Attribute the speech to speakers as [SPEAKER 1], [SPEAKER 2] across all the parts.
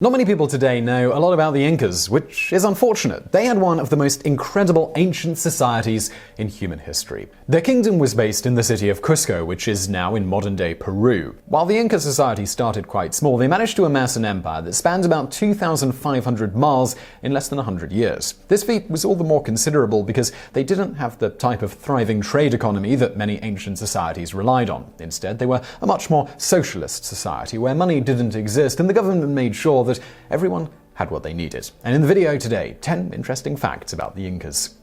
[SPEAKER 1] Not many people today know a lot about the Incas, which is unfortunate. They had one of the most incredible ancient societies in human history. Their kingdom was based in the city of Cusco, which is now in modern-day Peru. While the Inca society started quite small, they managed to amass an empire that spanned about 2,500 miles in less than 100 years. This feat was all the more considerable because they didn't have the type of thriving trade economy that many ancient societies relied on. Instead, they were a much more socialist society where money didn't exist and the government made sure that everyone had what they needed. And in the video today, 10 interesting facts about the Incas.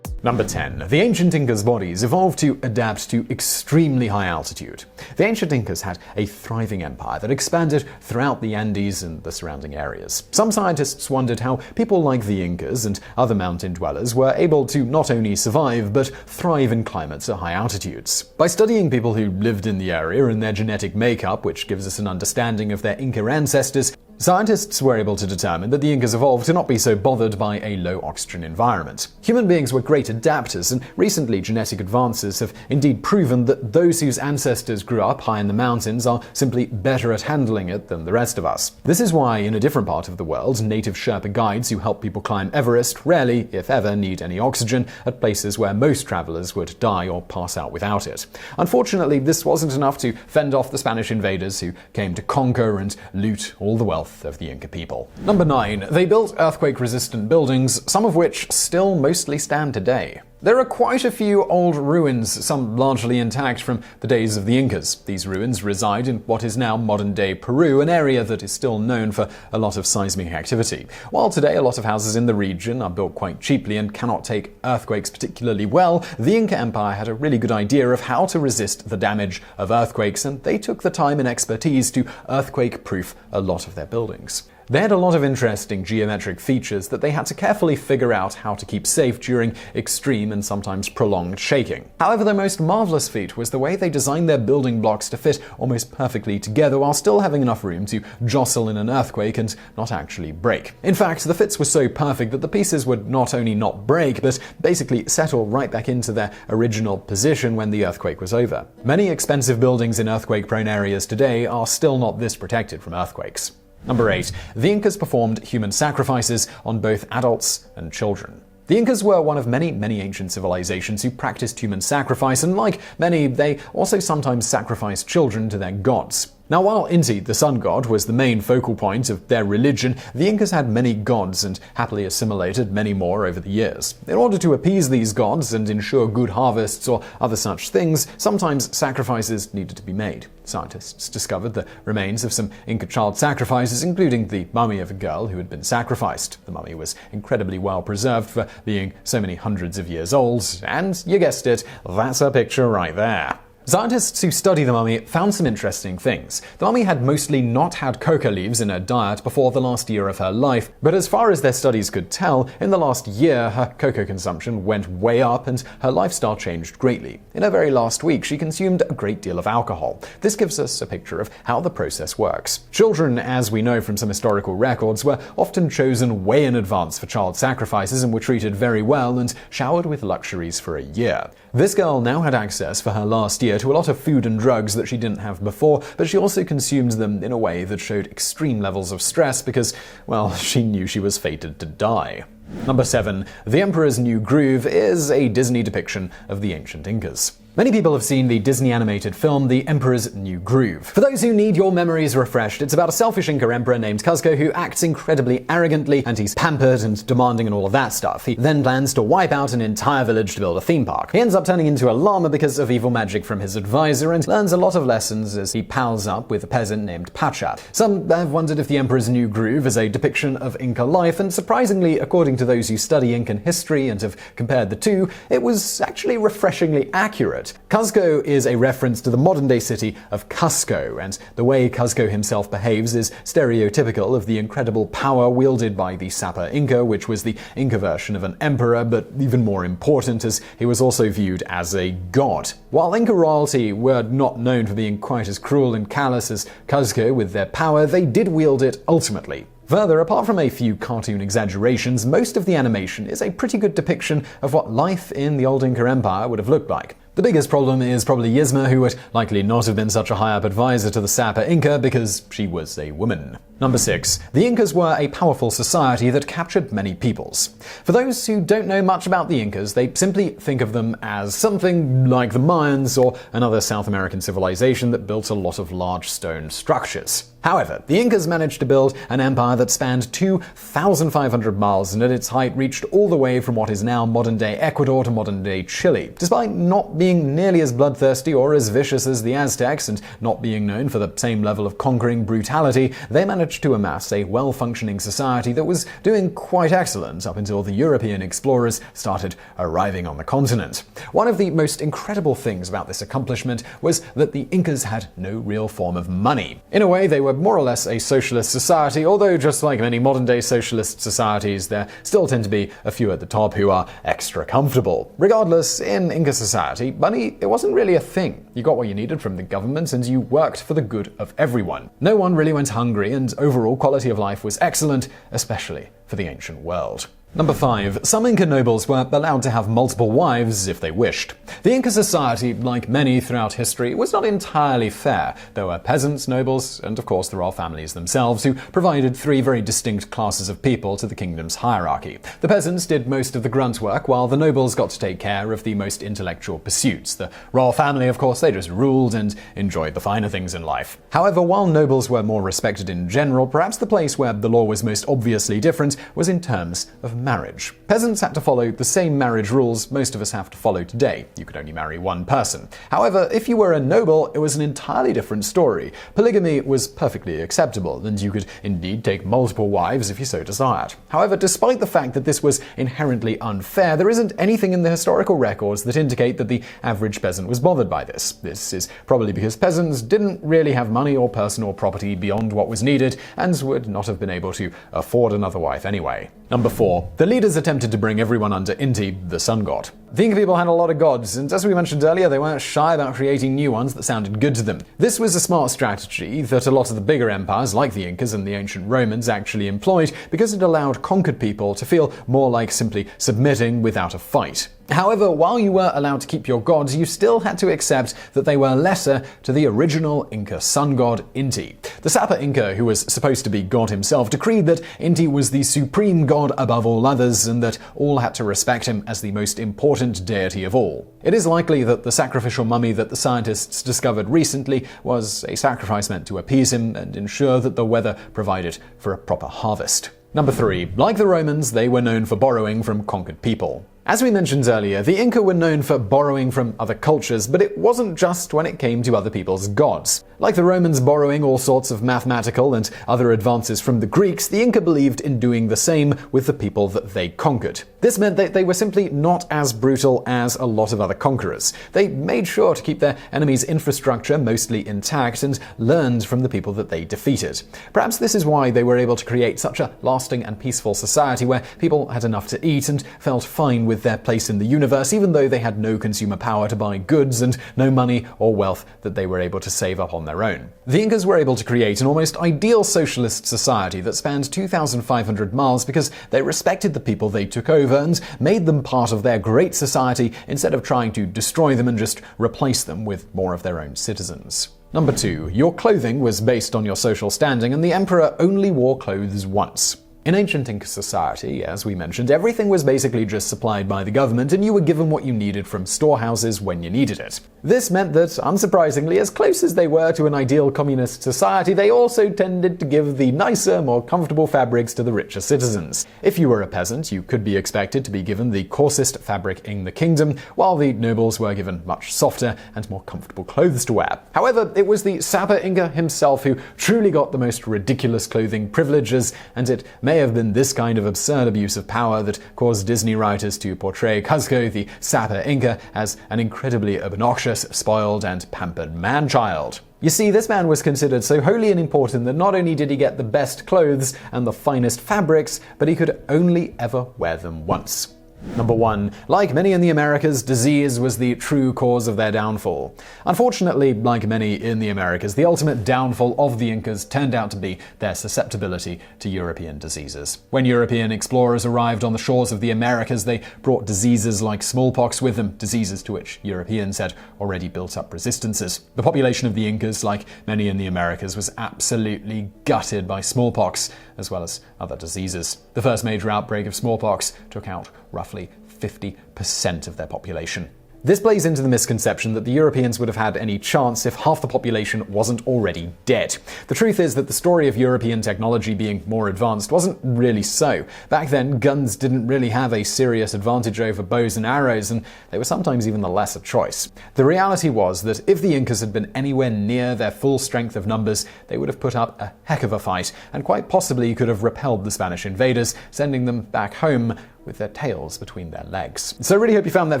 [SPEAKER 1] Number 10. The ancient Incas' bodies evolved to adapt to extremely high altitude. The ancient Incas had a thriving empire that expanded throughout the Andes and the surrounding areas. Some scientists wondered how people like the Incas and other mountain dwellers were able to not only survive but thrive in climates at high altitudes. By studying people who lived in the area and their genetic makeup, which gives us an understanding of their Inca ancestors, scientists were able to determine that the Incas evolved to not be so bothered by a low-oxygen environment. Human beings were great adapters, and recently genetic advances have indeed proven that those whose ancestors grew up high in the mountains are simply better at handling it than the rest of us. This is why, in a different part of the world, native Sherpa guides who help people climb Everest rarely, if ever, need any oxygen at places where most travelers would die or pass out without it. Unfortunately, this wasn't enough to fend off the Spanish invaders who came to conquer and loot all the wealth of the Inca people. Number 9. They built earthquake-resistant buildings, some of which still mostly stand today. There are quite a few old ruins, some largely intact from the days of the Incas. These ruins reside in what is now modern-day Peru, an area that is still known for a lot of seismic activity. While today a lot of houses in the region are built quite cheaply and cannot take earthquakes particularly well, the Inca Empire had a really good idea of how to resist the damage of earthquakes, and they took the time and expertise to earthquake-proof a lot of their buildings. They had a lot of interesting geometric features that they had to carefully figure out how to keep safe during extreme and sometimes prolonged shaking. However, their most marvelous feat was the way they designed their building blocks to fit almost perfectly together while still having enough room to jostle in an earthquake and not actually break. In fact, the fits were so perfect that the pieces would not only not break, but basically settle right back into their original position when the earthquake was over. Many expensive buildings in earthquake-prone areas today are still not this protected from earthquakes. Number 8. The Incas performed human sacrifices on both adults and children. The Incas were one of many ancient civilizations who practiced human sacrifice, and like many, they also sometimes sacrificed children to their gods. Now, while Inti, the sun god, was the main focal point of their religion, the Incas had many gods and happily assimilated many more over the years. In order to appease these gods and ensure good harvests or other such things, sometimes sacrifices needed to be made. Scientists discovered the remains of some Inca child sacrifices, including the mummy of a girl who had been sacrificed. The mummy was incredibly well preserved for being so many hundreds of years old, and you guessed it, that's a picture right there. Scientists who study the mummy found some interesting things. The mummy had mostly not had coca leaves in her diet before the last year of her life, but as far as their studies could tell, in the last year her coca consumption went way up and her lifestyle changed greatly. In her very last week, she consumed a great deal of alcohol. This gives us a picture of how the process works. Children, as we know from some historical records, were often chosen way in advance for child sacrifices and were treated very well and showered with luxuries for a year. This girl now had access for her last year to a lot of food and drugs that she didn't have before, but she also consumed them in a way that showed extreme levels of stress because, well, she knew she was fated to die. Number 7. The Emperor's New Groove is a Disney depiction of the ancient Incas. Many people have seen the Disney animated film The Emperor's New Groove. For those who need your memories refreshed, it's about a selfish Inca emperor named Cusco who acts incredibly arrogantly, and he's pampered and demanding and all of that stuff. He then plans to wipe out an entire village to build a theme park. He ends up turning into a llama because of evil magic from his advisor and learns a lot of lessons as he pals up with a peasant named Pacha. Some have wondered if The Emperor's New Groove is a depiction of Inca life, and surprisingly, according to those who study Incan history and have compared the two, it was actually refreshingly accurate. Cusco is a reference to the modern-day city of Cusco, and the way Cusco himself behaves is stereotypical of the incredible power wielded by the Sapa Inca, which was the Inca version of an emperor, but even more important as he was also viewed as a god. While Inca royalty were not known for being quite as cruel and callous as Cusco with their power, they did wield it ultimately. Further, apart from a few cartoon exaggerations, most of the animation is a pretty good depiction of what life in the old Inca Empire would have looked like. The biggest problem is probably Yzma, who would likely not have been such a high-up advisor to the Sapa Inca because she was a woman. Number 6. The Incas were a powerful society that captured many peoples. For those who don't know much about the Incas, they simply think of them as something like the Mayans or another South American civilization that built a lot of large stone structures. However, the Incas managed to build an empire that spanned 2,500 miles and at its height reached all the way from what is now modern-day Ecuador to modern-day Chile. Despite not being nearly as bloodthirsty or as vicious as the Aztecs and not being known for the same level of conquering brutality, they managed to amass a well-functioning society that was doing quite excellent up until the European explorers started arriving on the continent. One of the most incredible things about this accomplishment was that the Incas had no real form of money. In a way, they were more or less a socialist society, although just like many modern-day socialist societies, there still tend to be a few at the top who are extra comfortable. Regardless, in Inca society, money, it wasn't really a thing. You got what you needed from the government and you worked for the good of everyone. No one really went hungry and overall quality of life was excellent, especially for the ancient world. Number 5. Some Inca nobles were allowed to have multiple wives if they wished. The Inca society, like many throughout history, was not entirely fair. There were peasants, nobles, and of course the royal families themselves, who provided 3 very distinct classes of people to the kingdom's hierarchy. The peasants did most of the grunt work, while the nobles got to take care of the most intellectual pursuits. The royal family, of course, they just ruled and enjoyed the finer things in life. However, while nobles were more respected in general, perhaps the place where the law was most obviously different was in terms of marriage. Peasants had to follow the same marriage rules most of us have to follow today. You could only marry one person. However, if you were a noble, it was an entirely different story. Polygamy was perfectly acceptable, and you could indeed take multiple wives if you so desired. However, despite the fact that this was inherently unfair, there isn't anything in the historical records that indicate that the average peasant was bothered by this. This is probably because peasants didn't really have money or personal property beyond what was needed, and would not have been able to afford another wife anyway. Number 4. The leaders attempted to bring everyone under Inti, the sun god. The Inca people had a lot of gods, and as we mentioned earlier, they weren't shy about creating new ones that sounded good to them. This was a smart strategy that a lot of the bigger empires, like the Incas and the ancient Romans, actually employed because it allowed conquered people to feel more like simply submitting without a fight. However, while you were allowed to keep your gods, you still had to accept that they were lesser to the original Inca sun god, Inti. The Sapa Inca, who was supposed to be God himself, decreed that Inti was the supreme god above all others and that all had to respect him as the most important deity of all. It is likely that the sacrificial mummy that the scientists discovered recently was a sacrifice meant to appease him and ensure that the weather provided for a proper harvest. Number 3. Like the Romans, they were known for borrowing from conquered people. As we mentioned earlier, the Inca were known for borrowing from other cultures, but it wasn't just when it came to other people's gods. Like the Romans borrowing all sorts of mathematical and other advances from the Greeks, the Inca believed in doing the same with the people that they conquered. This meant that they were simply not as brutal as a lot of other conquerors. They made sure to keep their enemies' infrastructure mostly intact and learned from the people that they defeated. Perhaps this is why they were able to create such a lasting and peaceful society where people had enough to eat and felt fine with their place in the universe, even though they had no consumer power to buy goods and no money or wealth that they were able to save up on their own. The Incas were able to create an almost ideal socialist society that spanned 2,500 miles because they respected the people they took over and made them part of their great society instead of trying to destroy them and just replace them with more of their own citizens. Number 2. Your clothing was based on your social standing, and the emperor only wore clothes once. In ancient Inca society, as we mentioned, everything was basically just supplied by the government and you were given what you needed from storehouses when you needed it. This meant that, unsurprisingly, as close as they were to an ideal communist society, they also tended to give the nicer, more comfortable fabrics to the richer citizens. If you were a peasant, you could be expected to be given the coarsest fabric in the kingdom, while the nobles were given much softer and more comfortable clothes to wear. However, it was the Sapa Inca himself who truly got the most ridiculous clothing privileges, and it may have been this kind of absurd abuse of power that caused Disney writers to portray Cuzco, the Sapa Inca, as an incredibly obnoxious, spoiled, and pampered man-child. You see, this man was considered so holy and important that not only did he get the best clothes and the finest fabrics, but he could only ever wear them once. Number 1. Like many in the Americas, disease was the true cause of their downfall. Unfortunately, like many in the Americas, the ultimate downfall of the Incas turned out to be their susceptibility to European diseases. When European explorers arrived on the shores of the Americas, they brought diseases like smallpox with them, diseases to which Europeans had already built up resistances. The population of the Incas, like many in the Americas, was absolutely gutted by smallpox, as well as other diseases. The first major outbreak of smallpox took out roughly 50% of their population. This plays into the misconception that the Europeans would have had any chance if half the population wasn't already dead. The truth is that the story of European technology being more advanced wasn't really so. Back then, guns didn't really have a serious advantage over bows and arrows, and they were sometimes even the lesser choice. The reality was that if the Incas had been anywhere near their full strength of numbers, they would have put up a heck of a fight, and quite possibly could have repelled the Spanish invaders, sending them back home with their tails between their legs. So I really hope you found that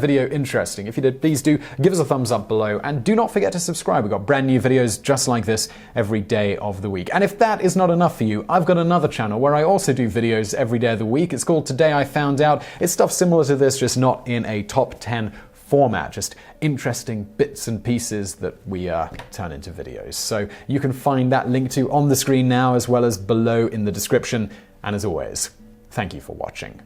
[SPEAKER 1] video interesting. If you did, please do give us a thumbs up below, and do not forget to subscribe. We've got brand new videos just like this every day of the week. And if that is not enough for you, I've got another channel where I also do videos every day of the week. It's called Today I Found Out. It's stuff similar to this, just not in a top 10 format, just interesting bits and pieces that we turn into videos. So you can find that link to on the screen now, as well as below in the description. And as always, thank you for watching.